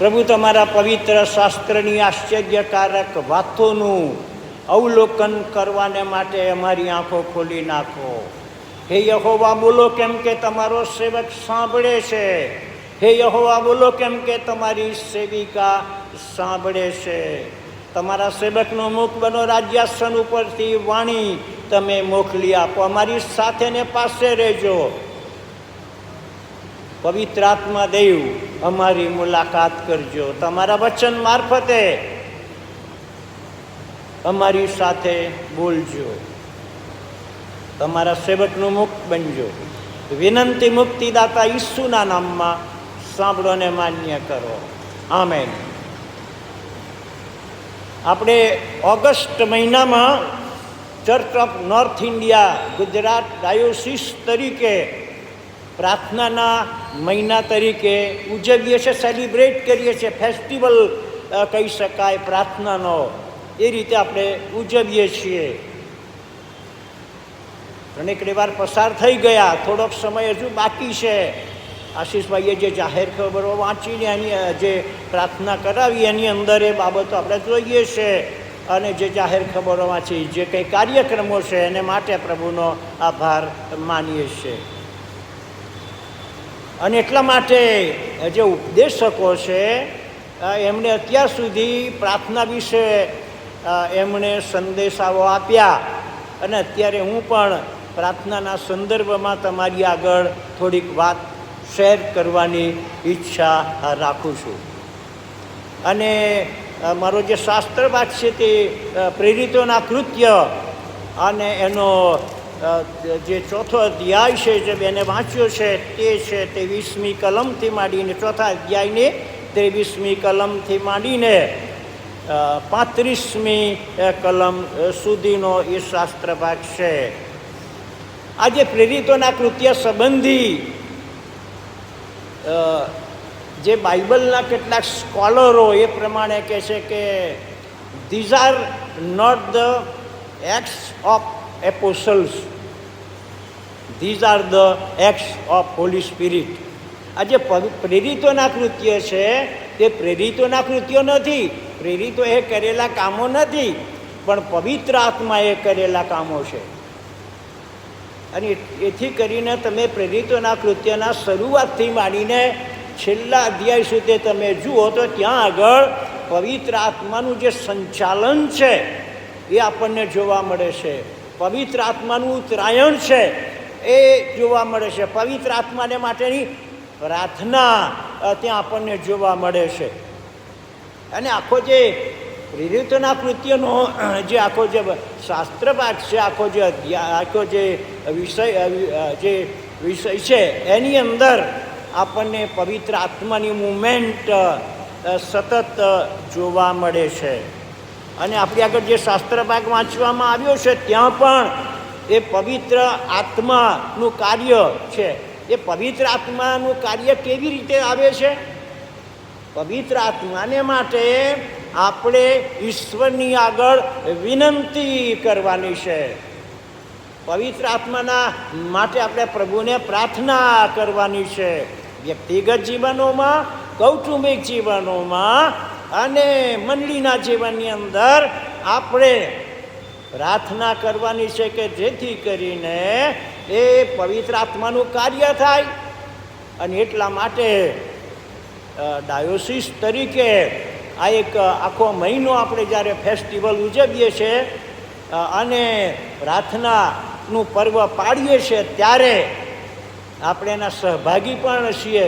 પ્રભુ તમારા પવિત્ર શાસ્ત્રની આશ્ચર્યકારક વાતોનું અવલોકન કરવાને માટે અમારી આંખો ખોલી નાખો. હે યહોવા, બોલો કેમ કે તમારો સેવક સાંભળે છે. હે યહોવા, બોલો કેમ કે તમારી સેવિકા સાંભળે છે. તમારા સેવકનો મુખ બનો, રાજ્યાસન ઉપરથી વાણી તમે મોકલી આપો. અમારી સાથે ને પાસે રહેજો. પવિત્ર આત્મા દેવ, અમારી મુલાકાત કરજો. તમારા વચન મારફતે અમારી સાથે બોલજો. તમારા સેવકનું મુખ બનજો. વિનંતી મુક્તિદાતા ઈસુના નામમાં સાંભળો ને માન્ય કરો. આમેન. આપણે ઓગસ્ટ મહિનામાં church of north India Gujarat diocese તરીકે પ્રાર્થનાના મહિના તરીકે ઉજવીએ છીએ, સેલિબ્રેટ કરીએ છીએ. ફેસ્ટિવલ કહી શકાય પ્રાર્થનાનો. એ રીતે આપણે ઉજવીએ છીએ. ઘણી વાર પસાર થઈ ગયા, થોડોક સમય હજુ બાકી છે. આશીષભાઈએ જે જાહેર ખબરો વાંચીને એની જે પ્રાર્થના કરાવી એની અંદર એ બાબતો આપણે જોઈએ છે. અને જે જાહેર ખબરો વાંચી, જે કંઈ કાર્યક્રમો છે એને માટે પ્રભુનો આભાર માનીએ છીએ. અને એટલા માટે જે ઉપદેશકો છે એમણે અત્યાર સુધી પ્રાર્થના વિશે એમણે સંદેશાઓ આપ્યા. અને અત્યારે હું પણ પ્રાર્થનાના સંદર્ભમાં તમારી આગળ થોડીક વાત શેર કરવાની ઈચ્છા રાખું છું. અને મારો જે શાસ્ત્ર પાઠ છે તે પ્રેરિતોના કૃત્ય અને એનો જે ચોથો અધ્યાય છે, જે બેને વાંચ્યો છે તે છે 23મી કલમથી માંડીને, ચોથા અધ્યાયની 23મી કલમથી માંડીને 35મી કલમ સુધીનો એ શાસ્ત્ર ભાગ છે. આજે પ્રેરિતોના કૃત્ય સંબંધી જે બાઇબલના કેટલાક સ્કોલરો એ પ્રમાણે કહે છે કે these are not the acts of apostles, these are the acts of holy spirit. આ જે પ્રેરિતોના કૃત્ય છે તે પ્રેરિતોના કૃત્યો નથી, પ્રેરિતો એ કરેલા કામો નથી, પણ પવિત્ર આત્માએ કરેલા કામો છે. અને એથી કરીને તમે પ્રેરિતોના કૃત્યના શરૂઆતથી માંડીને છેલ્લા અધ્યાય સુધી તમે જુઓ તો ત્યાં આગળ પવિત્ર આત્માનું જે સંચાલન છે એ આપણને જોવા મળે છે. પવિત્ર આત્માનું ઉત્તરાયણ છે એ જોવા મળે છે. પવિત્ર આત્માને માટેની પ્રાર્થના ત્યાં આપણને જોવા મળે છે. અને આખો જે પ્રેરિતોના કૃત્યનો જે આખો જે શાસ્ત્ર પાઠ છે, આખો જે વિષય છે એની અંદર આપણને પવિત્ર આત્માની મુવમેન્ટ સતત જોવા મળે છે. અને આપણી આગળ જે શાસ્ત્ર ભાગ વાંચવામાં આવ્યો છે ત્યાં પણ એ પવિત્ર આત્માનું કાર્ય છે. એ પવિત્ર આત્માનું કાર્ય કેવી રીતે આવે છે? પવિત્ર આત્માને માટે આપણે ઈશ્વરની આગળ વિનંતી કરવાની છે. પવિત્ર આત્માના માટે આપણે પ્રભુને પ્રાર્થના કરવાની છે. વ્યક્તિગત જીવનોમાં, કૌટુંબિક જીવનોમાં અને મંડળીના જીવનની અંદર આપણે પ્રાર્થના કરવાની છે કે જેથી કરીને એ પવિત્ર આત્માનું કાર્ય થાય. અને એટલા માટે ડાયોસીસ તરીકે આ એક આખો મહિનો આપણે જ્યારે ફેસ્ટિવલ ઉજવીએ છીએ અને પ્રાર્થનાનું પર્વ પાડીએ છીએ ત્યારે આપણે એના સહભાગી પણ છીએ.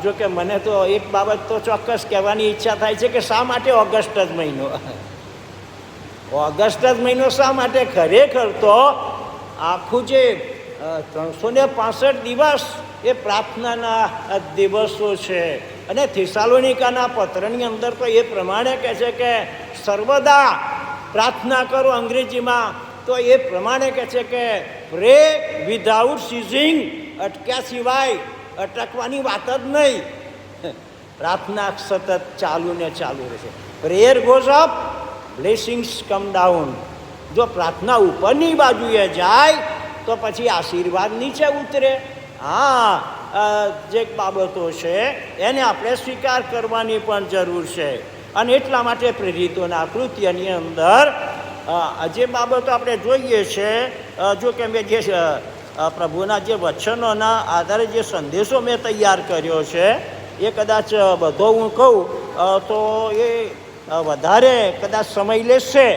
જો કે મને તો એક બાબત તો ચોક્કસ કહેવાની ઈચ્છા થાય છે કે શા માટે ઓગસ્ટ જ મહિનો? ઓગસ્ટ જ મહિનો શા માટે? ખરેખર તો આખું જે 365 દિવસ એ પ્રાર્થનાના દિવસો છે. અને થેસાલોનિકાના પત્રની અંદર તો એ પ્રમાણે કહે છે કે સર્વદા પ્રાર્થના કરો. અંગ્રેજીમાં તો એ પ્રમાણે કહે છે કે પ્રે વિધાઉટ સીઝિંગ, અટક્યા સિવાય અટકવાની વાત જ નહીં. પ્રાર્થના સતત ચાલુ ને ચાલુ રહેશે. Prayer goes up, blessings come down. જો પ્રાર્થના ઉપરની બાજુએ જાય તો પછી આશીર્વાદ નીચે ઉતરે. હા, જે બાબતો છે એને આપણે સ્વીકાર કરવાની પણ જરૂર છે. અને એટલા માટે પ્રેરિતોના કૃત્યની અંદર જે બાબતો આપણે જોઈએ છે, જો કે મેં જે પ્રભુના જે વચનોના આધારે જે સંદેશો મેં તૈયાર કર્યો છે એ કદાચ બધો હું કહું તો એ વધારે કદાચ સમય લેશે,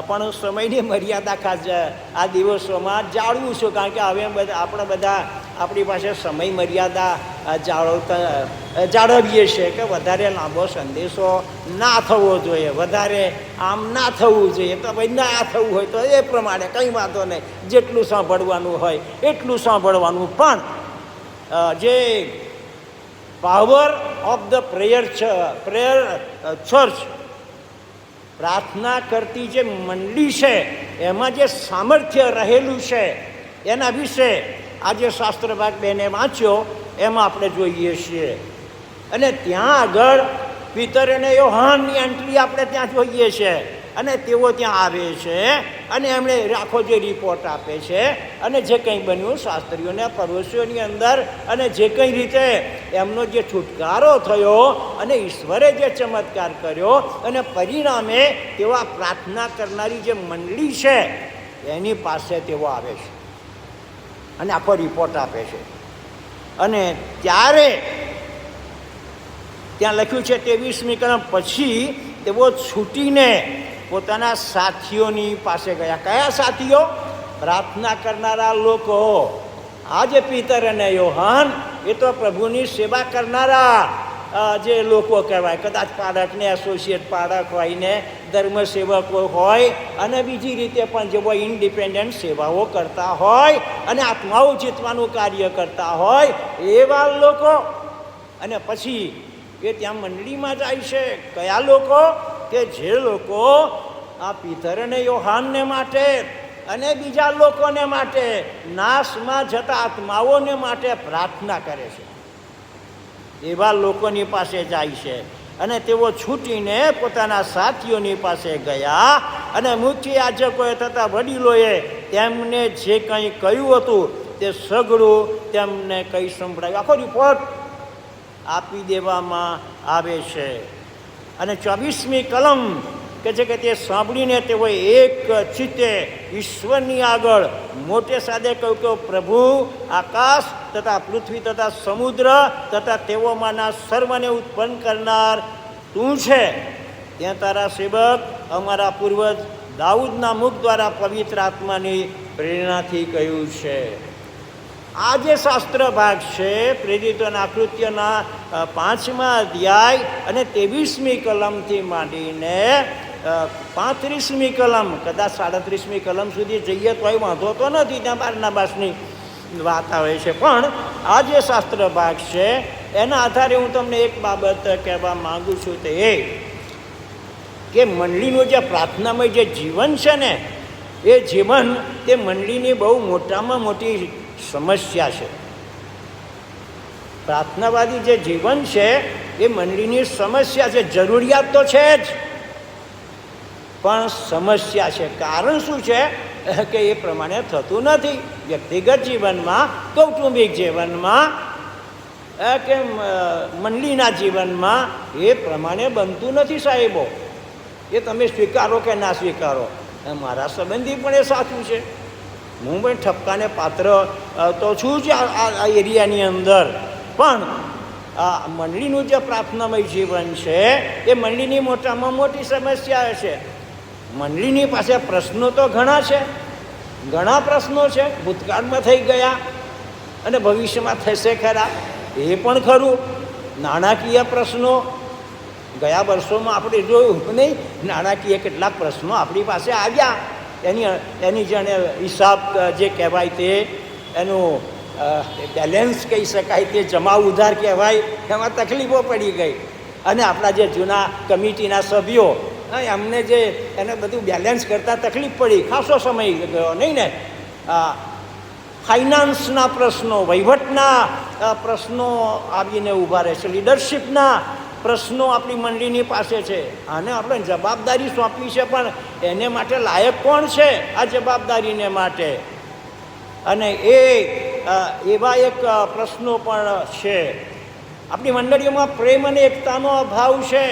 પણ સમયની મર્યાદા ખાસ આ દિવસોમાં જાળવું છું, કારણ કે હવે આપણે બધા આપણી પાસે સમય મર્યાદા જાળવીએ છીએ કે વધારે લાંબો સંદેશો ના થવો જોઈએ, વધારે આમ ના થવું જોઈએ. તો ભાઈ ના થવું હોય તો એ પ્રમાણે કંઈ વાંધો નહીં, જેટલું સાંભળવાનું હોય એટલું સાંભળવાનું. પણ જે power of the prayer church, પ્રાર્થના કરતી જે મંડળી છે એમાં જે સામર્થ્ય રહેલું છે એના વિશે આજે શાસ્ત્ર ભાગ બેને વાંચ્યો એમાં આપણે જોઈએ છીએ. અને ત્યાં આગળ પીતર અને યોહાનની એન્ટ્રી આપણે ત્યાં જોઈએ છીએ. અને તેઓ ત્યાં આવે છે અને એમણે આખો જે રિપોર્ટ આપે છે અને જે કંઈ બન્યું શાસ્ત્રીઓને પડોશીઓની અંદર, અને જે કંઈ રીતે એમનો જે છુટકારો થયો અને ઈશ્વરે જે ચમત્કાર કર્યો અને પરિણામે તેઓ આ પ્રાર્થના કરનારી જે મંડળી છે એની પાસે તેઓ આવે છે અને આખો રિપોર્ટ આપે છે. અને ત્યારે ત્યાં લખ્યું છે 23મી કલમ, પછી તેઓ છૂટીને પોતાના સાથીઓની પાસે ગયા. કયા સાથીઓ? પ્રાર્થના કરનારા લોકો. આ જે પીતર અને યોહાન એ તો પ્રભુની સેવા કરનારા જે લોકો કહેવાય. કદાચ પાડકને એસોસિએટ પાડક હોય ને ધર્મસેવકો હોય અને બીજી રીતે પણ જેઓ ઇન્ડિપેન્ડન્ટ સેવાઓ કરતા હોય અને આત્માઓ જીતવાનું કાર્ય કરતા હોય એવા લોકો. અને પછી એ ત્યાં મંડળીમાં જાય છે. કયા લોકો? કે જે લોકો આ પીતર અને યોહાનને માટે અને બીજા લોકોને માટે, નાશમાં જતા આત્માઓને માટે પ્રાર્થના કરે છે, એવા લોકોની પાસે જાય છે. અને તેઓ છૂટીને પોતાના સાથીઓની પાસે ગયા અને મુખ્ય યાજકોએ તથા વડીલોએ તેમને જે કંઈ કહ્યું હતું તે સઘળું તેમને કંઈ સંભળાયું. આખો રિપોર્ટ આપી દેવામાં આવે છે. અને 24મી કલમ કે છે કે તે સાંભળીને તેઓ એક ચિત્તે ઈશ્વરની આગળ મોટે સાદે કહ્યું કે પ્રભુ, આકાશ તથા પૃથ્વી તથા સમુદ્ર તથા તેઓમાંના સર્વને ઉત્પન્ન કરનાર તું છે. ત્યાં તારા સેવક અમારા પૂર્વજ દાઉદના મુખ દ્વારા પવિત્ર આત્માની પ્રેરણાથી કહ્યું છે. આ જે શાસ્ત્ર ભાગ છે પ્રેરિતોના કૃત્યના 5મા અધ્યાય અને 23મી કલમથી માંડીને 35મી કલમ, કદાચ 37મી કલમ સુધી જઈએ તોય વાંધો તો નથી, ત્યાં બારનાબાસની વાત આવે છે. પણ આ જે શાસ્ત્ર ભાગ છે એના આધારે હું તમને એક બાબત કહેવા માગું છું, તે એ કે મંડળીનું જે પ્રાર્થનામય જે જીવન છે ને એ જીવન તે મંડળીની બહુ મોટામાં મોટી સમસ્યા છે. પ્રાર્થનાવાદી જે જીવન છે એ મંડળીની સમસ્યા છે. જરૂરિયાત તો છે જ, પણ સમસ્યા છે. કારણ શું છે કે એ પ્રમાણે થતું નથી. વ્યક્તિગત જીવનમાં, કૌટુંબિક જીવનમાં કે મંડળીના જીવનમાં એ પ્રમાણે બનતું નથી સાહેબો. એ તમે સ્વીકારો કે ના સ્વીકારો, મારા સંબંધી પણ એ સાચું છે. હું પણ ઠપકાને પાત્ર તો છું જ આ એરિયાની અંદર. પણ આ મંડળીનું જે પ્રાર્થનામય જીવન છે એ મંડળીની મોટામાં મોટી સમસ્યા છે. મંડળીની પાસે પ્રશ્નો તો ઘણા છે, ઘણા પ્રશ્નો છે, ભૂતકાળમાં થઈ ગયા અને ભવિષ્યમાં થશે ખરા એ પણ ખરું. નાણાકીય પ્રશ્નો ગયા વર્ષોમાં આપણે જોયું નહીં, નાણાકીય કેટલાક પ્રશ્નો આપણી પાસે આવ્યા. એની જાણે હિસાબ જે કહેવાય તે, એનું બેલેન્સ કહી શકાય, તે જમા ઉધાર કહેવાય, એમાં તકલીફો પડી ગઈ. અને આપણા જે જૂના કમિટીના સભ્યો એમને જે એને બધું બેલેન્સ કરતાં તકલીફ પડી, ખાસો સમય ગયો નહીં ને. ફાઇનાન્સના પ્રશ્નો, વહીવટના પ્રશ્નો આવીને ઊભા રહે છે. લીડરશિપના પ્રશ્નો આપણી મંડળીની પાસે છે. આને આપણે જવાબદારી સોંપી છે, પણ એને માટે લાયક કોણ છે આ જવાબદારીને માટે? અને એ એવા એક પ્રશ્નો પણ છે. આપણી મંડળીઓમાં પ્રેમ અને એકતાનો અભાવ છે.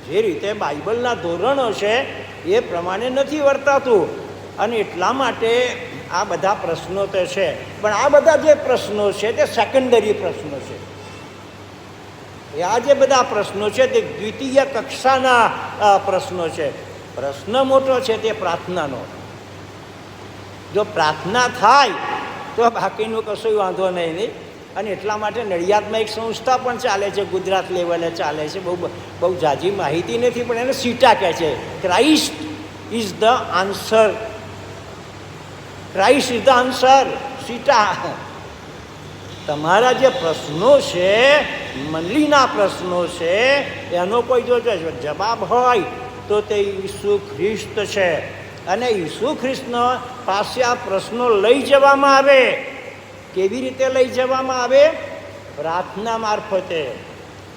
જે રીતે બાઇબલના ધોરણો છે એ પ્રમાણે નથી વર્તાતું, અને એટલા માટે આ બધા પ્રશ્નો તો છે. પણ આ બધા જે પ્રશ્નો છે તે સેકન્ડરી પ્રશ્નો છે. આ જે બધા પ્રશ્નો છે તે દ્વિતીય કક્ષાના પ્રશ્નો છે. પ્રશ્ન મોટો છે તે પ્રાર્થનાનો. જો પ્રાર્થના થાય તો બાકીનું કશું વાંધો નહીં. અને એટલા માટે નડિયાદમાં એક સંસ્થા પણ ચાલે છે, ગુજરાત લેવલે ચાલે છે. બહુ ઝાઝી માહિતી નથી, પણ એને સીટા કહે છે. Christ is the answer. Christ is the answer. સીટા. તમારા જે પ્રશ્નો છે, મંડળીના પ્રશ્નો છે, એનો કોઈ જો જવાબ હોય તો તે ઈસુ ખ્રિસ્ત છે. અને ઈસુ ખ્રિસ્તનો પાસે આ પ્રશ્નો લઈ જવામાં આવે. કેવી રીતે લઈ જવામાં આવે? પ્રાર્થના મારફતે.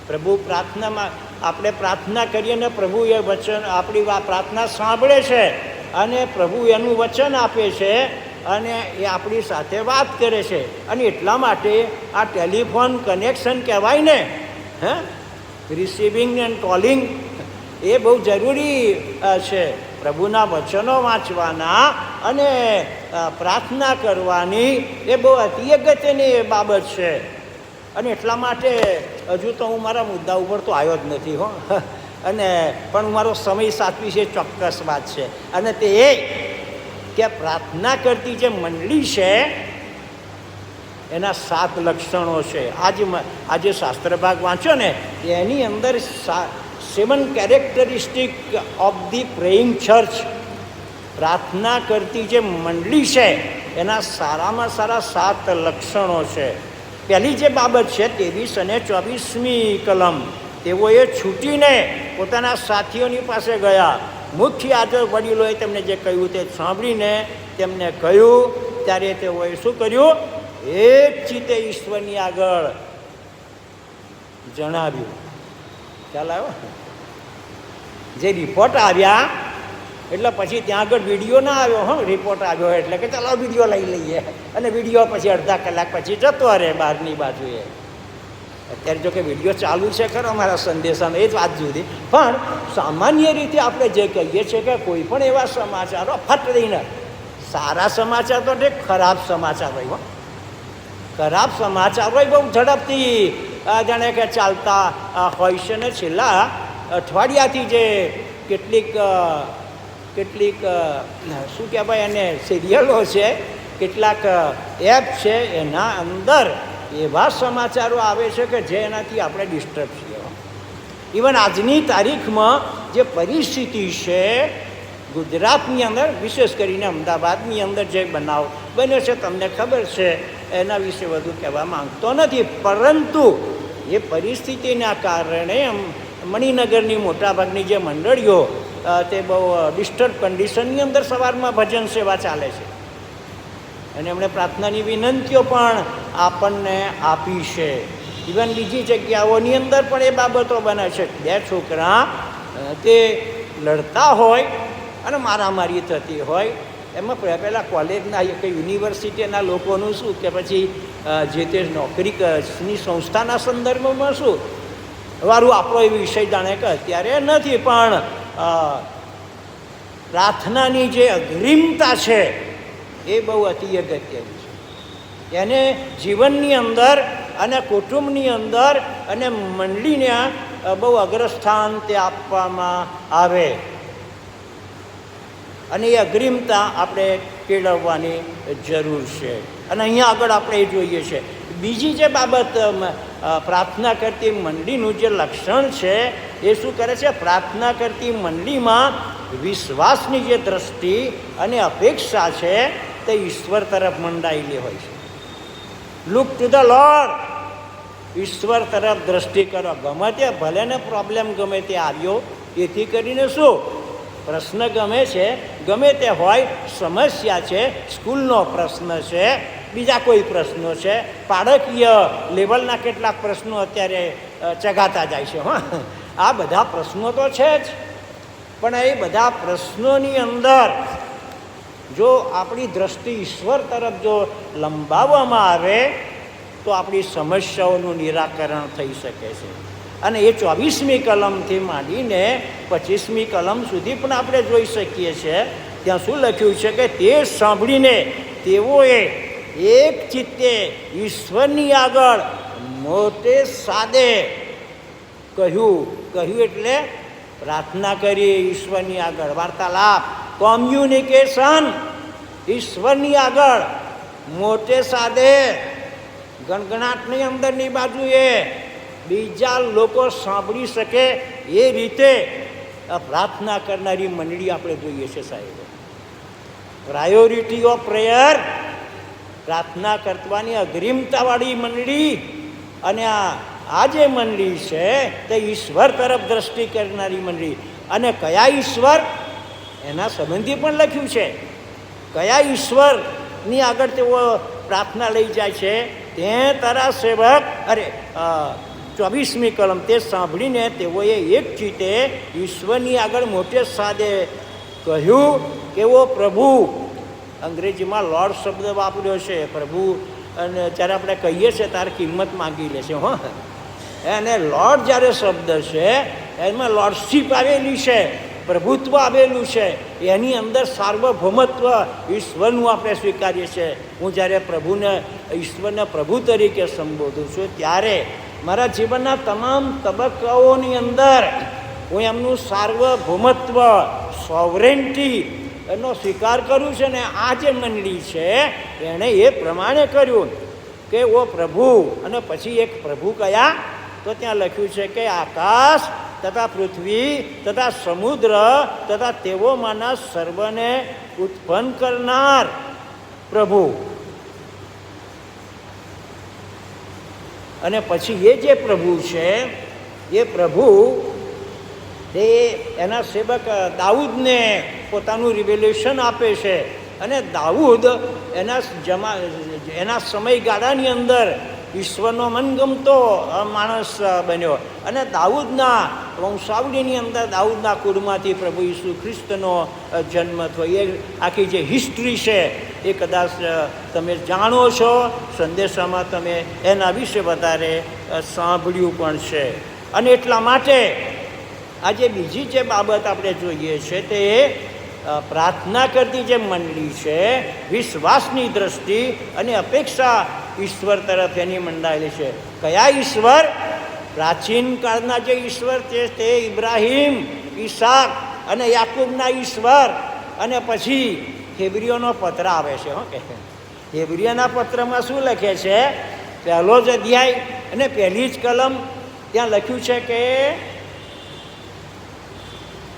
પ્રભુ પ્રાર્થનામાં આપણે પ્રાર્થના કરીએ ને પ્રભુ એ વચન આપણી પ્રાર્થના સાંભળે છે, અને પ્રભુ એનું વચન આપે છે, અને એ આપણી સાથે વાત કરે છે. અને એટલા માટે આ ટેલિફોન કનેક્શન કહેવાય ને, હે, રિસીવિંગ એન્ડ કોલિંગ, એ બહુ જરૂરી છે. પ્રભુના વચનો વાંચવાના અને પ્રાર્થના કરવાની એ બહુ અતિ અગત્યની બાબત છે. અને એટલા માટે હજુ તો હું મારા મુદ્દા ઉપર તો આવ્યો જ નથી હો, અને પણ મારો સમય સાચવી છે, ચોક્કસ વાત છે. અને તે એ કે પ્રાર્થના કરતી જે મંડળી છે એના 7 લક્ષણો છે. આજે શાસ્ત્ર ભાગ વાંચો ને એની અંદર 7 characteristic of the praying church. પ્રાર્થના કરતી જે મંડળી છે એના સારામાં સારા 7 લક્ષણો છે. પહેલી જે બાબત છે 23 અને 24મી કલમ, તેઓએ છૂટીને પોતાના સાથીઓની પાસે ગયા. મુખ્ય આદર વડીલોએ તેમને જે કહ્યું તે સાંભળીને તેમને કહ્યું, ત્યારે તેઓએ શું કર્યું? એક ચિત્તે ઈશ્વરની આગળ જણાવ્યું. ખ્યાલ આવ્યો? જે રિપોર્ટ આવ્યા એટલે પછી ત્યાં આગળ વિડીયો ના આવ્યો. હા, રિપોર્ટ આવ્યો એટલે કે ચાલો વિડીયો લઈ લઈએ, અને વિડીયો પછી અડધા કલાક પછી જતો રહે બહારની બાજુએ. અત્યારે જો કે વિડીયો ચાલુ છે ખરો અમારા સંદેશાનો, એ જ વાત જુદી. પણ સામાન્ય રીતે આપણે જે કહીએ છીએ કે કોઈ પણ એવા સમાચારો ફટ દઈને, સારા સમાચાર તો ઠીક, ખરાબ સમાચાર હોય, ખરાબ સમાચાર હોય બહુ ઝડપથી જાણે કે ચાલતા હોય છે. ને છેલ્લા અઠવાડિયાથી જે કેટલીક શું કહેવાય એને સિરિયલો છે, કેટલાક એપ છે, એના અંદર એવા સમાચારો આવે છે કે જે એનાથી આપણે ડિસ્ટર્બ છીએ. ઇવન આજની તારીખમાં જે પરિસ્થિતિ છે ગુજરાતની અંદર, વિશેષ કરીને અમદાવાદની અંદર જે બનાવ બન્યો છે તમને ખબર છે, એના વિશે વધુ કહેવા માંગતો નથી. પરંતુ એ પરિસ્થિતિના કારણે મણિનગરની મોટાભાગની જે મંડળીઓ તે બહુ ડિસ્ટર્બ કન્ડિશનની અંદર સવારમાં ભજન સેવા ચાલે છે, અને એમણે પ્રાર્થનાની વિનંતીઓ પણ આપણને આપી છે. ઇવન બીજી જગ્યાઓની અંદર પણ એ બાબતો બને છે. 2 છોકરા તે લડતા હોય અને મારામારી થતી હોય, એમાં પહેલાં કોલેજના કે યુનિવર્સિટીના લોકોનું શું, કે પછી જે તે નોકરીની સંસ્થાના સંદર્ભમાં શું વારું આપણો એ વિષય જાણે કે અત્યારે નથી. પણ પ્રાર્થનાની જે અગ્રિમતા છે એ બહુ અતિ અગત્યની છે. એને જીવનની અંદર અને કુટુંબની અંદર અને મંડળીને બહુ અગ્રસ્થાન તે આપવામાં આવે, અને એ અગ્રિમતા આપણે કેળવવાની જરૂર છે. અને અહીંયા આગળ આપણે એ જોઈએ છે. બીજી જે બાબત પ્રાર્થના કરતી મંડળીનું જે લક્ષણ છે એ શું કરે છે? પ્રાર્થના કરતી મંડળીમાં વિશ્વાસની જે દ્રષ્ટિ અને અપેક્ષા છે તે ઈશ્વર તરફ મંડાયેલી હોય છે. Look to the lord. ઈશ્વર તરફ દ્રષ્ટિ કરો. ગમે તે ભલે ને પ્રોબ્લેમ ગમે તે આવ્યો, એથી કરીને શું પ્રશ્ન ગમે છે, ગમે તે હોય, સમસ્યા છે, સ્કૂલનો પ્રશ્ન છે, બીજા કોઈ પ્રશ્નો છે, બાળકીય લેવલના કેટલાક પ્રશ્નો અત્યારે ચગાતા જાય છે. હા, આ બધા પ્રશ્નો તો છે જ, પણ એ બધા પ્રશ્નોની અંદર જો આપણી દ્રષ્ટિ ઈશ્વર તરફ જો લંબાવવામાં આવે તો આપણી સમસ્યાઓનું નિરાકરણ થઈ શકે છે. અને એ 24મી કલમથી માંડીને 25મી કલમ સુધી પણ આપણે જોઈ શકીએ છીએ. ત્યાં શું લખ્યું છે કે તે સાંભળીને તેઓએ એક ચિત્તે ઈશ્વરની આગળ મોટે સાદે કહ્યું એટલે પ્રાર્થના કરી ઈશ્વરની આગળ, વાર્તાલાપ, કોમ્યુનિકેશન ઈશ્વરની આગળ મોટે સાદે, ગણગણાટની અંદરની બાજુએ બીજા લોકો સાંભળી શકે એ રીતે પ્રાર્થના કરનારી મંડળી આપણે જોઈએ છે સાહેબ. પ્રાયોરિટી ઓફ પ્રેયર, પ્રાર્થના કરવાની અગ્રિમતાવાળી મંડળી. અને આ જે મંડળી છે તે ઈશ્વર તરફ દ્રષ્ટિ કરનારી મંડળી. અને કયા ઈશ્વર એના સંબંધી પણ લખ્યું છે. કયા ઈશ્વરની આગળ તેઓ પ્રાર્થના લઈ જાય છે? તે તારા સેવક, 24મી કલમ, તે સાંભળીને તેઓએ એક ચિત્તે ઈશ્વરની આગળ મોટે સાદે કહ્યું કે ઓ પ્રભુ, અંગ્રેજીમાં લોર્ડ શબ્દ વાપર્યો છે. પ્રભુ અને જ્યારે આપણે કહીએ છીએ ત્યારે કિંમત માગી લે છે. અને લોર્ડ જ્યારે શબ્દ છે એમાં લોર્ડશીપ આવેલી છે, પ્રભુત્વ આવેલું છે. એની અંદર સાર્વભૌમત્વ ઈશ્વરનું આપણે સ્વીકારીએ છીએ. હું જ્યારે ઈશ્વરને પ્રભુ તરીકે સંબોધું છું ત્યારે મારા જીવનના તમામ તબક્કાઓની અંદર હું એમનું સાર્વભૌમત્વ, સોવરેન્ટી એનો સ્વીકાર કરું છું. ને આ જે મંડળી છે એણે એ પ્રમાણે કર્યું કે ઓ પ્રભુ. અને પછી એક પ્રભુ કયા? તો ત્યાં લખ્યું છે કે આકાશ તથા પૃથ્વી તથા સમુદ્ર તથા તેઓમાંના સર્વને ઉત્પન્ન કરનાર પ્રભુ. અને પછી એ જે પ્રભુ છે એ પ્રભુ એ એના સેવક દાઉદને પોતાનું રિવેલ્યુશન આપે છે. અને દાઉદ એના સમયગાળાની અંદર ઈશ્વરનો મનગમતો માણસ બન્યો. અને દાઉદના વંશાવળીની અંદર દાઉદના કુળમાંથી પ્રભુ ઈસુ ખ્રિસ્તનો જન્મ થયો. એ આખી જે હિસ્ટ્રી છે એ કદાચ તમે જાણો છો, સંદેશામાં તમે એના વિશે વધારે સાંભળ્યું પણ છે. અને એટલા માટે આજે બીજી જે બાબત આપણે જોઈએ છે તે પ્રાર્થના કરતી જે મંડળી છે, વિશ્વાસની દ્રષ્ટિ અને અપેક્ષા ઈશ્વર તરફ એની મંડાયેલી છે. કયા ઈશ્વર? પ્રાચીન કાળના જે ઈશ્વર તે ઇબ્રાહિમ, ઈસાક અને યાકૂબના ઈશ્વર. અને પછી હેબ્રીઓનો પત્ર આવે છે. કે હેબ્રીઓના પત્રમાં શું લખે છે? પહેલો જ અધ્યાય અને પહેલી જ કલમ ત્યાં લખ્યું છે કે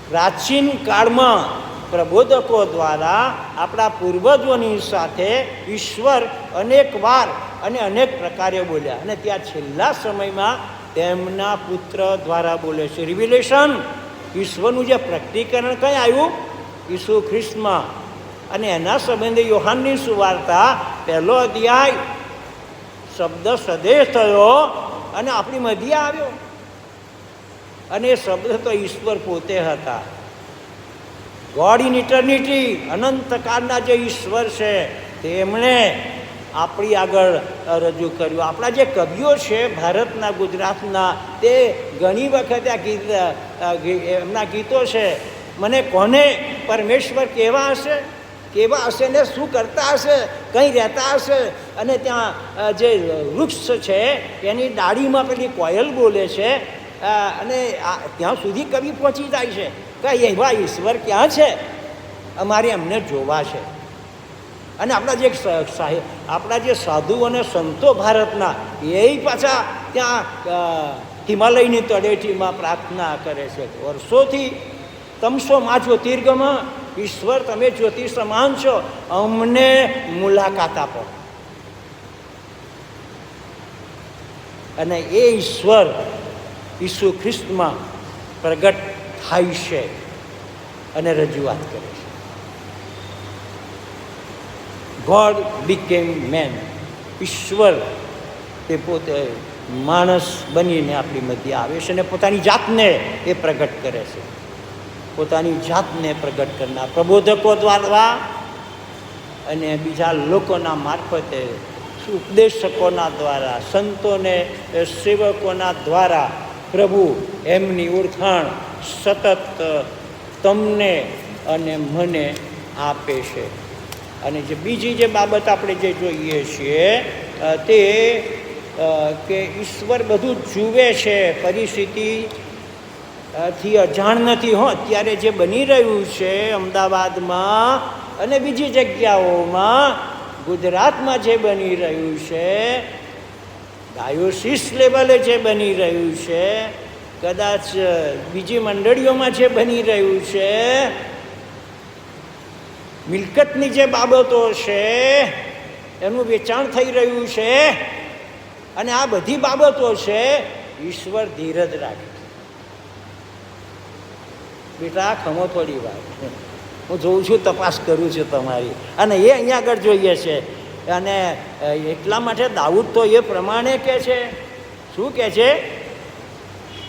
પ્રાચીન કાળમાં પ્રબોધકો દ્વારા આપણા પૂર્વજોની સાથે ઈશ્વર અનેક વાર અને અનેક પ્રકારે બોલ્યા. અને ત્યાં છેલ્લા સમયમાં તેમના પુત્ર દ્વારા બોલે છે. રિવિલેશન, ઈશ્વરનું જે પ્રકટીકરણ કંઈ આવ્યું? ઈસુ ખ્રિસ્તમાં. અને એના સંબંધે યોહાનની સુવાર્તા પહેલો અધ્યાય શબ્દ સંદેશ થયો અને આપણી મધ્ય આવ્યો. અને એ શબ્દ તો ઈશ્વર પોતે હતા. ગોડ ઇન ઇટર્નિટી, અનંતકાળના જે ઈશ્વર છે તેમણે આપણી આગળ રજૂ કર્યું. આપણા જે કવિઓ છે ભારતના, ગુજરાતના, તે ઘણી વખત એમના ગીતો છે, મને કોને પરમેશ્વર કેવા હશે ને શું કરતા હશે, કંઈ રહેતા હશે. અને ત્યાં જે વૃક્ષ છે એની ડાળીમાં પેલી કોયલ બોલે છે. અને ત્યાં સુધી કવિ પહોંચી જાય છે કે એવા ઈશ્વર ક્યાં છે, અમારે એમને જોવા છે. અને આપણા જે સાધુ અને સંતો ભારતના એ પાછા ત્યાં હિમાલયની તળેટીમાં પ્રાર્થના કરે છે વર્ષોથી. તમસો માં જ્યોતિર્ગમ, ઈશ્વર તમે જ્યોતિ સમાન છો, અમને મુલાકાત આપો. અને એ ઈશ્વર ઈસુ ખ્રિસ્તમાં પ્રગટ થાય છે અને રજૂઆત કરે છે. ગોડ બીકેમ મેન, ઈશ્વર તે પોતે માણસ બનીને આપણી મધ્ય આવે છે અને પોતાની જાતને એ પ્રગટ કરે છે. પોતાની જાતને પ્રગટ કરનાર પ્રબોધકો દ્વારા અને બીજા લોકોના મારફતે, ઉપદેશકોના દ્વારા, સંતોને, સેવકોના દ્વારા પ્રભુ એમની ઓળખાણ સતત તમને અને મને આપે છે. અને જે બીજી જે બાબત આપણે જે જોઈએ છીએ તે કે ઈશ્વર બધું જુએ છે, પરિસ્થિતિથી અજાણ નથી. અત્યારે જે બની રહ્યું છે અમદાવાદમાં અને બીજી જગ્યાઓમાં, ગુજરાતમાં જે બની રહ્યું છે, ડાયોસિસ લેવલે જે બની રહ્યું છે, કદાચ બીજી મંડળીઓમાં જે બની રહ્યું છે, મિલકતની જે બાબતો છે એનું વેચાણ થઈ રહ્યું છે, અને આ બધી બાબતો છે, ઈશ્વર ધીરજ રાખે. બેટા ખમો થોડી વાર, હું જોઉં છું, તપાસ કરું છું તમારી. અને એ અહીંયા આગળ જોઈએ છે. અને એટલા માટે દાઉદ તો એ પ્રમાણે કહે છે, શું કહે છે?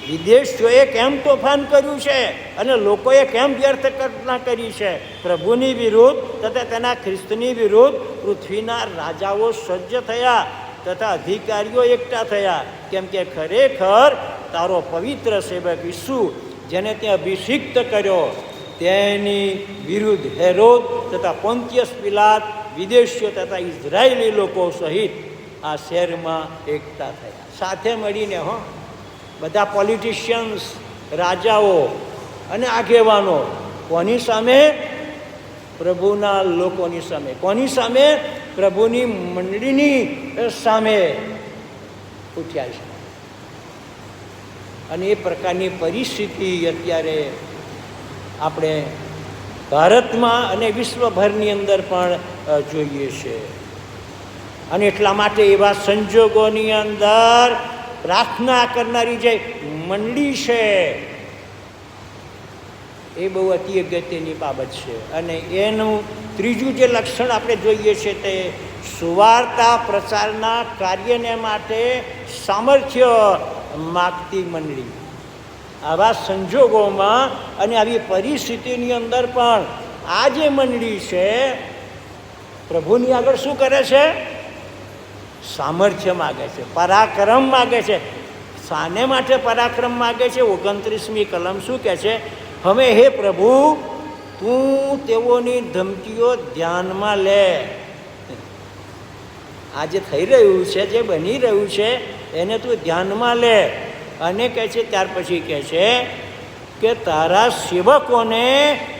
વિદેશીઓએ કેમ તોફાન કર્યું છે અને લોકોએ કેમ વ્યર્થ ઘટના કરી છે પ્રભુની વિરુદ્ધ તથા તેના ખ્રિસ્તની વિરુદ્ધ. પૃથ્વીના રાજાઓ સજ્જ થયા તથા અધિકારીઓ એકઠા થયા, કેમ કે ખરેખર તારો પવિત્ર સેવક ઈસુ, જેને ત્યાં અભિષિક્ત કર્યો, તેની વિરુદ્ધ હેરોદ તથા પોન્તિયસ પિલાત, વિદેશીઓ તથા ઇઝરાયેલી લોકો સહિત આ શહેરમાં એકઠા થયા. સાથે મળીને બધા પોલિટિશિયન્સ, રાજાઓ અને આગેવાનો કોની સામે? પ્રભુના લોકોની સામે. કોની સામે? પ્રભુની મંડળીની સામે ઉઠ્યા છે. અને એ પ્રકારની પરિસ્થિતિ અત્યારે આપણે ભારતમાં અને વિશ્વભરની અંદર પણ જોઈએ છે. અને એટલા માટે એવા સંજોગોની અંદર પ્રાર્થના કરનારી જે મંડળી છે એ બહુ અતિ અગત્યની બાબત છે. અને એનું ત્રીજું જે લક્ષણ આપણે જોઈએ છે તે સુવાર્તા પ્રચારના કાર્યને માટે સામર્થ્ય માગતી મંડળી. આવા સંજોગોમાં અને આવી પરિસ્થિતિની અંદર પણ આ જે મંડળી છે પ્રભુની આગળ શું કરે છે? સામર્થ્ય માગે છે, પરાક્રમ માગે છે. શાને માટે પરાક્રમ માગે છે? 29મી કલમ શું કહે છે? હવે હે પ્રભુ, તું તેઓની ધમકીઓ ધ્યાનમાં લે. આ જે થઈ રહ્યું છે, જે બની રહ્યું છે, એને તું ધ્યાનમાં લે. અને કહે છે, ત્યાર પછી કહે છે કે તારા સેવકોને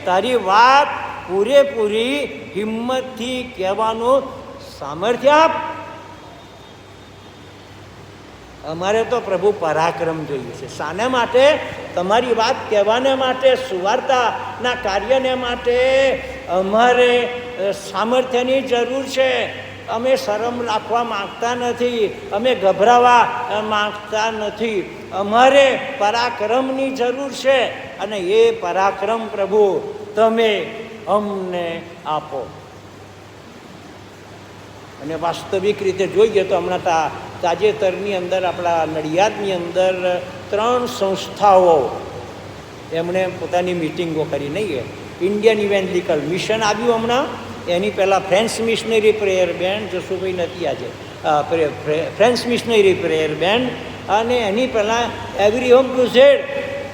તારી વાત પૂરેપૂરી હિંમતથી કહેવાનું સામર્થ્ય આપ. અમારે તો પ્રભુ પરાક્રમ જોઈએ છે. શાને માટે? તમારી વાત કહેવાને માટે, સુવાર્તાના કાર્યને માટે અમારે સામર્થ્યની જરૂર છે. અમે શરમ રાખવા માંગતા નથી, અમે ગભરાવા માંગતા નથી. અમારે પરાક્રમની જરૂર છે અને એ પરાક્રમ પ્રભુ તમે અમને આપો. અને વાસ્તવિક રીતે જોઈએ તો હમણાં તાજેતરની અંદર આપણા નડિયાદની અંદર 3 સંસ્થાઓ એમણે પોતાની મિટિંગો કરી. નહીં, ઇન્ડિયન ઇવેન્જલિકલ મિશન આવ્યું હમણાં, એની પહેલાં French missionary prayer band, Jasubhai નથી આજે, ફ્રેન્ચ મિશનરી પ્રેયર બેન્ડ, અને એની પહેલાં એવરી હોમ ક્રુઝેડ.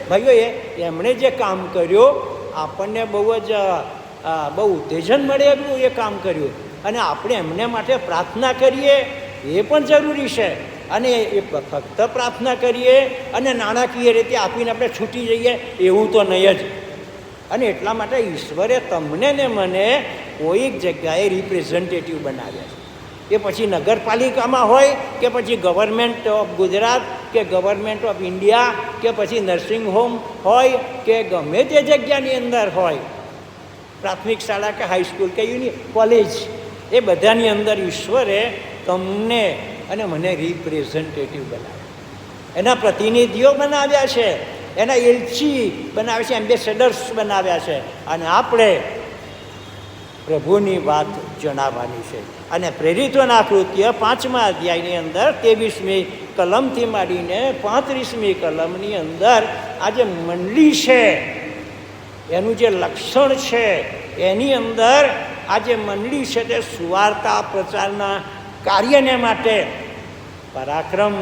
ભાઈઓએ એમણે જે કામ કર્યું આપણને બહુ ઉત્તેજન મળે એવું એ કામ કર્યું. અને આપણે એમને માટે પ્રાર્થના કરીએ એ પણ જરૂરી છે. અને એ ફક્ત પ્રાર્થના કરીએ અને નાણાકીય રીતે આપીને આપણે છૂટી જઈએ એવું તો નહીં જ. અને એટલા માટે ઈશ્વરે તમને ને મને કોઈક જગ્યાએ રિપ્રેઝેન્ટેટિવ બનાવ્યા છે. એ પછી નગરપાલિકામાં હોય કે પછી ગવર્મેન્ટ ઓફ ગુજરાત કે ગવર્મેન્ટ ઓફ ઇન્ડિયા કે પછી નર્સિંગ હોમ હોય કે ગમે તે જગ્યાની અંદર હોય, પ્રાથમિક શાળા કે હાઈસ્કૂલ કે કોલેજ, એ બધાની અંદર ઈશ્વરે તમને અને મને રિપ્રેઝેન્ટેટિવ બનાવ્યા, એના પ્રતિનિધિઓ બનાવ્યા છે, એના એલચી બનાવ્યા છે, એમ્બેસેડર્સ બનાવ્યા છે. અને આપણે પ્રભુની વાત જણાવવાની છે. અને પ્રેરિતોના કૃત્ય 5મા અધ્યાયની અંદર 23મી કલમથી માંડીને 35મી કલમની અંદર આ જે મંડળી છે એનું જે લક્ષણ છે એની અંદર આ જે મંડળી છે તે સુવાર્તા પ્રચારના કાર્યને માટે પરાક્રમ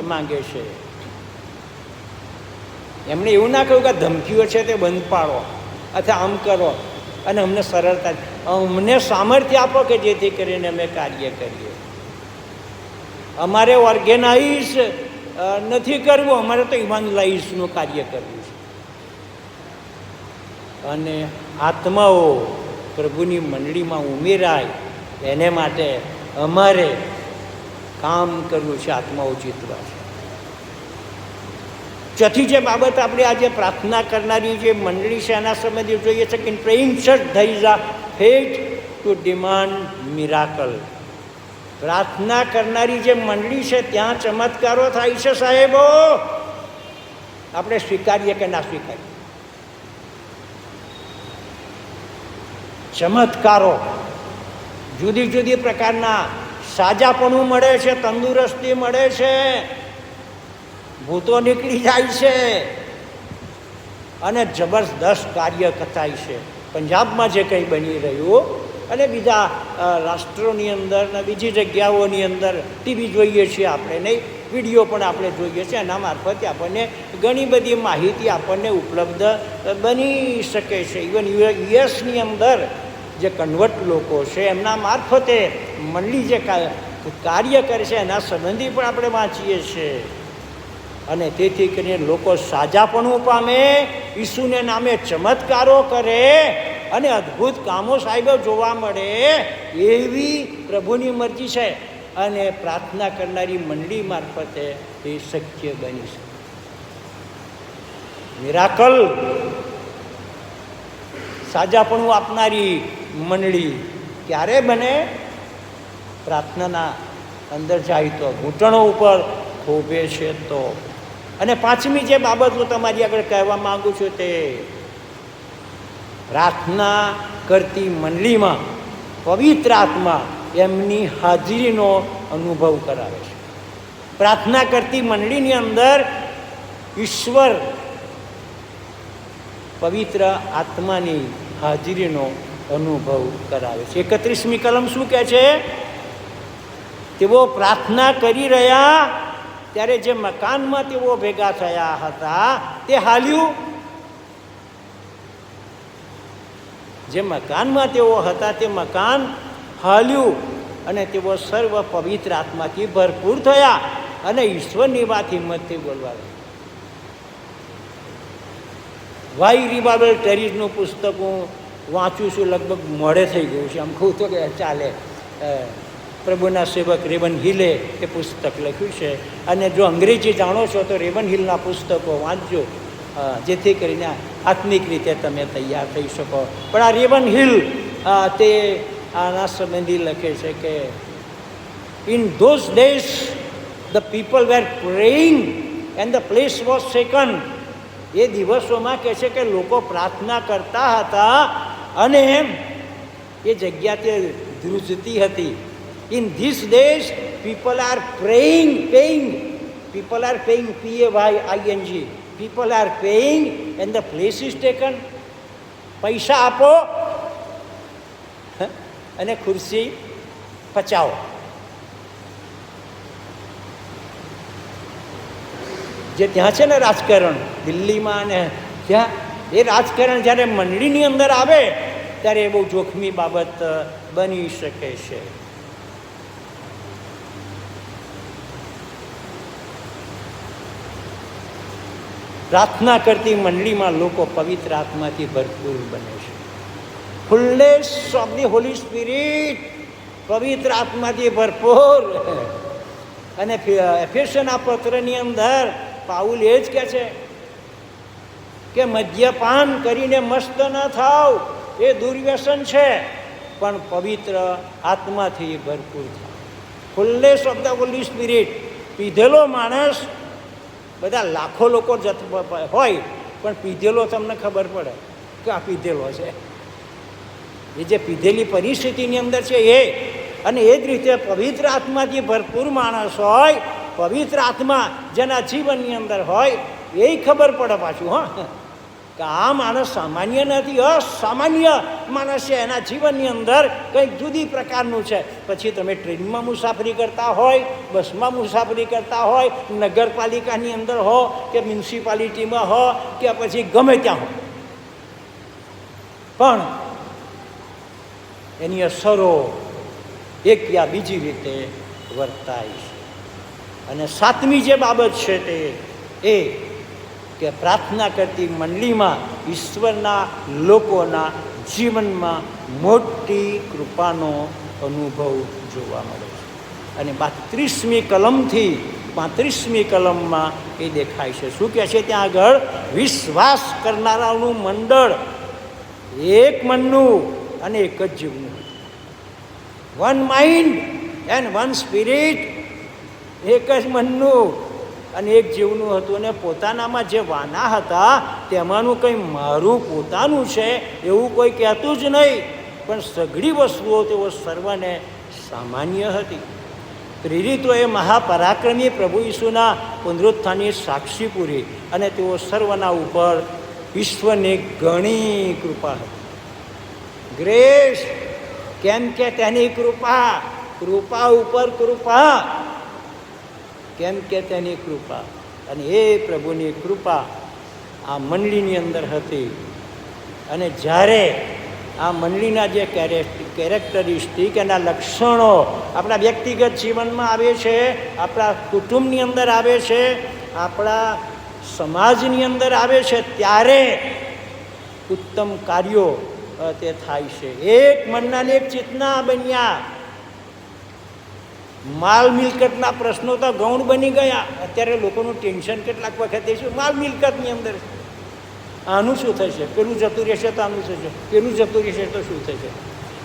માંગે છે. એમણે એવું ના કહ્યું કે ધમકીઓ છે તે બંધ પાડો અથવા આમ કરો અને અમને સરળતા, અમને સામર્થ્ય આપો કે જેથી કરીને અમે કાર્ય કરીએ. અમારે ઓર્ગેનાઇઝ નથી કરવું, અમારે તો ઇવાન્જલાઇઝનું કાર્ય કરવું છે. અને આત્માઓ પ્રભુની મંડળીમાં ઉમેરાય એને માટે અમારે કામ કરવું છે, આત્માઓ જીતવા છે. ચોથી જે બાબત આપણે આજે પ્રાર્થના કરનારી જે મંડળી છે એના સંબંધી જોઈએ છે કે in praying church there is a faith to demand miracle. પ્રાર્થના કરનારી જે મંડળી છે ત્યાં ચમત્કારો થાય છે સાહેબો. આપણે સ્વીકારીએ કે ના સ્વીકારીએ, ચમત્કારો જુદી જુદી પ્રકારના સાજાપણું મળે છે, તંદુરસ્તી મળે છે, ભૂતો નીકળી જાય છે અને જબરદસ્ત કાર્ય થાય છે. પંજાબમાં જે કંઈ બની રહ્યું અને બીજા રાષ્ટ્રોની અંદર ને બીજી જગ્યાઓની અંદર ટીવી જોઈએ છીએ આપણે, નહીં વિડીયો પણ આપણે જોઈએ છીએ. એના મારફતે આપણને ઘણી બધી માહિતી આપણને ઉપલબ્ધ બની શકે છે. ઇવન યુએસની અંદર જે કન્વર્ટ લોકો છે એમના મારફતે મંડળી જે કાર્ય કરે છે એના સંબંધી પણ આપણે વાંચીએ છીએ. અને તેથી કરીને લોકો સાજાપણું પામે, ઈસુને નામે ચમત્કારો કરે અને અદ્ભુત કામો સાહેબો જોવા મળે, એવી પ્રભુની મરજી છે. અને પ્રાર્થના કરનારી મંડળી મારફતે એ શક્ય બની છે. મિરાકલ, સાજાપણું આપનારી મંડળી ક્યારે બને? પ્રાર્થનાના અંદર જાય તો, ઘૂંટણો ઉપર થોભે છે તો. અને પાંચમી જે બાબત હું તમારી આગળ કહેવા માગું છું તે પ્રાર્થના કરતી મંડળીમાં પવિત્ર આત્મા એમની હાજરીનો અનુભવ કરાવે છે. પ્રાર્થના કરતી મંડળીની અંદર ઈશ્વર પવિત્ર આત્માની હાજરીનો અનુભવ કરાવે છે. 31મી કલમ શું કહે છે? તેઓ પ્રાર્થના કરી રહ્યા ત્યારે જે મકાનમાં તેઓ ભેગા થયા હતા તે હાલ્યું. જે મકાનમાં તેઓ હતા તે મકાન હાલ્યું અને તેઓ સર્વ પવિત્ર આત્માથી ભરપૂર થયા અને ઈશ્વરની વાત હિંમતથી બોલવા. વાય રિવાઇવલ ટેરીઝનું પુસ્તક હું વાંચું છું, લગભગ મોડે થઈ ગયું છે. આમ કહું તો કે ચાલે. પ્રભુના સેવક રેવન હિલે એ પુસ્તક લખ્યું છે. અને જો અંગ્રેજી જાણો છો તો રેવન હિલના પુસ્તકો વાંચજો, જેથી કરીને આત્મિક રીતે તમે તૈયાર થઈ શકો. પણ આ રેવન હિલ તે આના સંબંધી લખે છે કે in those days the people were praying and the place was shaken. એ દિવસોમાં કહે છે કે લોકો પ્રાર્થના કરતા હતા અને એ જગ્યા તે ધ્રુજતી હતી. In these days, people are paying. People are paying, P-A-Y-I-N-G. People are paying and the place is taken. પૈસા આપો અને ખુરશી પચાવો. જે ત્યાં છે ને રાજકારણ દિલ્હીમાં અને ત્યાં, એ રાજકારણ જ્યારે મંડળીની અંદર આવે ત્યારે એ બહુ જોખમી બાબત બની શકે છે. પ્રાર્થના કરતી મંડળીમાં લોકો પવિત્ર આત્માથી ભરપૂર બને છે. ફુલનેસ ઓફ ધી હોલી સ્પિરિટ, પવિત્ર આત્માથી ભરપૂર. અને એફેસના પત્રની અંદર પાઉલ એ જ કહે છે કે મદ્યપાન કરીને મસ્ત ન થાવ, એ દુર્વ્યસન છે, પણ પવિત્ર આત્માથી ભરપૂર થાવ. ફુલનેસ ઓફ ધ હોલી સ્પિરિટ. પીધેલો માણસ, બધા લાખો લોકો હોય પણ પીધેલો તમને ખબર પડે કે આ પીધેલો છે. એ જે પીધેલી પરિસ્થિતિની અંદર છે એ. અને એ જ રીતે પવિત્ર આત્માથી ભરપૂર માણસ હોય, પવિત્ર આત્મા જેના જીવનની અંદર હોય, એ ખબર પડે પાછું. કે આ માણસ સામાન્ય નથી, અસામાન્ય માણસ છે, એના જીવનની અંદર કંઈક જુદી પ્રકારનું છે. પછી તમે ટ્રેનમાં મુસાફરી કરતા હોય, બસમાં મુસાફરી કરતા હોય, નગરપાલિકાની અંદર હો કે મ્યુનિસિપાલિટીમાં હો કે પછી ગમે ત્યાં હો, પણ એની અસરો એક યા બીજી રીતે વર્તાય છે. અને સાતમી જે બાબત છે તે એ કે પ્રાર્થના કરતી મંડળીમાં ઈશ્વરના લોકોના જીવનમાં મોટી કૃપાનો અનુભવ જોવા મળે છે. અને 32મી કલમથી 35મી કલમમાં એ દેખાય છે. શું કહે છે ત્યાં આગળ? વિશ્વાસ કરનારાઓનું મંડળ એક મનનું અને એક જ જીવનું, one mind and one spirit, એક જ મનનું અને એક જીવનું હતું. અને પોતાનામાં જે વાના હતા તેમાંનું કંઈ મારું પોતાનું છે એવું કોઈ કહેતું જ નહીં, પણ સઘળી વસ્તુઓ તેઓ સર્વને સામાન્ય હતી. પ્રેરિતોએ મહાપરાક્રમી પ્રભુ ઈસુના પુનરુત્થાનની સાક્ષી પૂરી અને તેઓ સર્વના ઉપર ઈશ્વરની ઘણી કૃપા હતી. ગ્રેસ, કેમ કે તેની કૃપા, કૃપા ઉપર કૃપા, કેમ કે તેની કૃપા. અને એ પ્રભુની કૃપા આ મંડળીની અંદર હતી. અને જ્યારે આ મંડળીના જે કેરેક્ટરિસ્ટિક, એના લક્ષણો આપણા વ્યક્તિગત જીવનમાં આવે છે, આપણા કુટુંબની અંદર આવે છે, આપણા સમાજની અંદર આવે છે, ત્યારે ઉત્તમ કાર્યો તે થાય છે. એક મનના એક ચેતના બન્યા. માલ મિલકતના પ્રશ્નો તો ગૌણ બની ગયા. અત્યારે લોકોનું ટેન્શન કેટલાક વખતે શું, માલ મિલકતની અંદર આનું શું થશે, પેલું જતું રહેશે તો આનું થશે, પેલું જતું રહેશે તો શું થશે.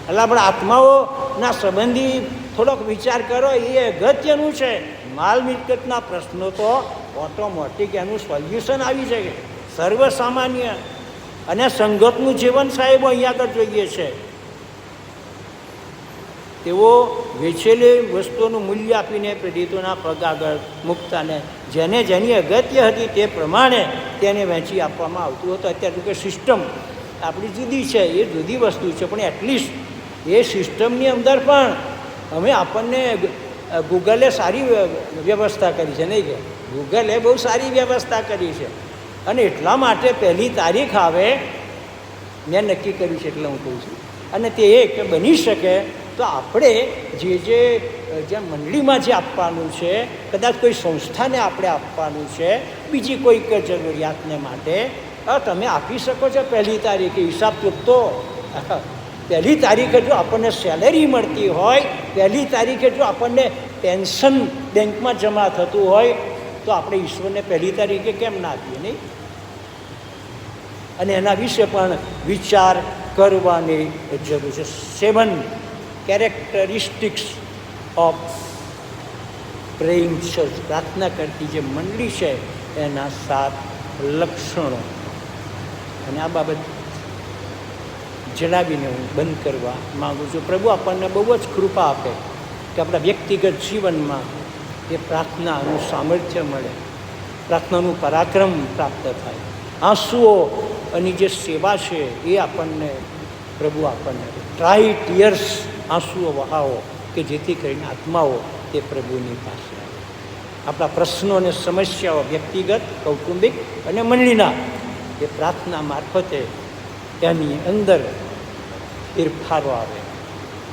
એટલે આપણે આત્માઓના સંબંધી થોડોક વિચાર કરો, એ અગત્યનું છે. માલ મિલકતના પ્રશ્નો તો ઓટોમેટિક એનું સોલ્યુશન આવી શકે, સર્વસામાન્ય. અને સંગતનું જીવન સાહેબ અહીંયા આગળ જોઈએ છે. તેઓ વેચેલી વસ્તુઓનું મૂલ્ય આપીને પ્રેરિતોના પગ આગળ મૂકતાને જેને જેની અગત્ય હતી તે પ્રમાણે તેને વહેંચી આપવામાં આવતું હતું. અત્યારે કે સિસ્ટમ આપણી જુદી છે, એ જુદી વસ્તુ છે, પણ એટલીસ્ટ એ સિસ્ટમની અંદર પણ અમે આપણને ગૂગલે સારી વ્યવસ્થા કરી છે, નહીં કે ગૂગલે બહુ સારી વ્યવસ્થા કરી છે. અને એટલા માટે પહેલી તારીખ આવે મેં નક્કી કર્યું છે, એટલે હું કહું છું. અને તે એ કે બની શકે તો આપણે જે મંડળીમાં જે આપવાનું છે, કદાચ કોઈ સંસ્થાને આપણે આપવાનું છે, બીજી કોઈક જરૂરિયાતને માટે તમે આપી શકો છો. પહેલી તારીખે હિસાબ ચૂકતો, પહેલી તારીખે જો આપણને સેલેરી મળતી હોય, પહેલી તારીખે જો આપણને પેન્શન બેંકમાં જમા થતું હોય, તો આપણે ઈશ્વરને પહેલી તારીખે કેમ ના આપીએ, નહીં? અને એના વિશે પણ વિચાર કરવાની જરૂર છે. 7 કેરેક્ટરિસ્ટિક્સ ઓફ પ્રેઇંગ ચર્ચ, પ્રાર્થના કરતી જે મંડળી છે એના 7 લક્ષણો. અને આ બાબત જણાવીને હું બંધ કરવા માગું છું. પ્રભુ આપણને બહુ જ કૃપા આપે કે આપણા વ્યક્તિગત જીવનમાં એ પ્રાર્થનાનું સામર્થ્ય મળે, પ્રાર્થનાનું પરાક્રમ પ્રાપ્ત થાય. આંસુઓ અને જે સેવા છે એ આપણને પ્રભુ આપણને ટ્રાય ટીયર્સ, આંસુઓ વહાવો, કે જેથી કરીને આત્માઓ તે પ્રભુની પાસે આવે. આપણા પ્રશ્નો અને સમસ્યાઓ વ્યક્તિગત, કૌટુંબિક અને મંડળીના એ પ્રાર્થના મારફતે એની અંદર ફેરફારો આવે,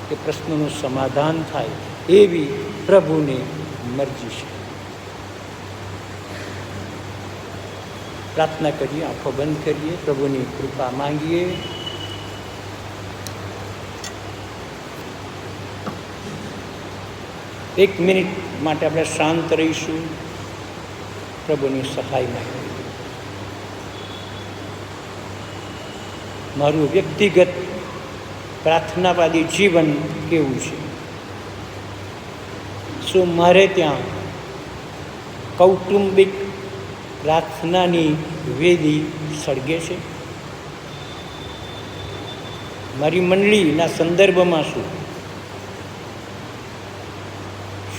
કે પ્રશ્નોનું સમાધાન થાય, એવી પ્રભુની મરજી છે. પ્રાર્થના કરીએ, આંખો બંધ કરીએ, પ્રભુની કૃપા માંગીએ. એક મિનિટ માટે આપણે શાંત રહીશું, પ્રભુની સહાય માંગીએ. મારું વ્યક્તિગત પ્રાર્થનાવાદી જીવન કેવું છે? શું મારે ત્યાં કૌટુંબિક પ્રાર્થનાની વેદી સળગે છે? મારી મંડળીના સંદર્ભમાં શું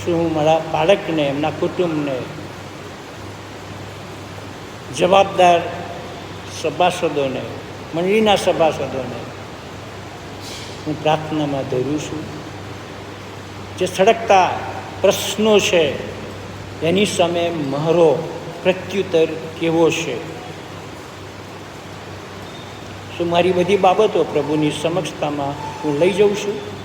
હું મારા બાળકને, એમના કુટુંબને જવાબદાર સભાસદોને, મંડળીના સભાસદોને હું પ્રાર્થનામાં ધરું છું. જે સળગતા પ્રશ્નો છે એની સામે મારો પ્રત્યુત્તર કેવો છે? શું મારી બધી બાબતો પ્રભુની સમક્ષતામાં હું લઈ જઉં છું?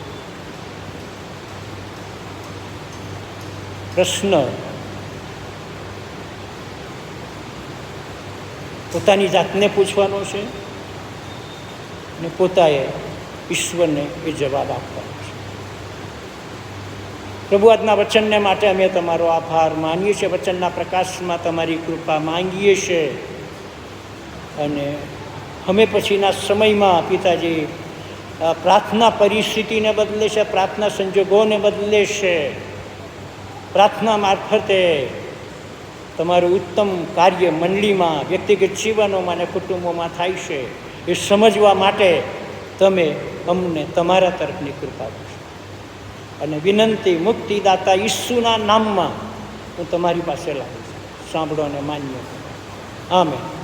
પ્રશ્ન પોતાની જાતને પૂછવાનો છે અને પોતાએ ઈશ્વરને એ જવાબ આપવાનો છે. પ્રભુ, આજના વચનને માટે અમે તમારો આભાર માનીએ છીએ. વચનના પ્રકાશમાં તમારી કૃપા માંગીએ છીએ અને અમે પછીના સમયમાં પિતાજી પ્રાર્થના પરિસ્થિતિને બદલે છે, પ્રાર્થના સંજોગોને બદલે છે, પ્રાર્થના મારફતે તમારું ઉત્તમ કાર્ય મંડળીમાં, વ્યક્તિગત જીવનોમાં અને કુટુંબોમાં થાય છે એ સમજવા માટે તમે અમને તમારા તરફની કૃપા કરશો. અને વિનંતી મુક્તિદાતા ઈસુના નામમાં હું તમારી પાસે લાવું છું. સાંભળો અને માન્ય. આમેન.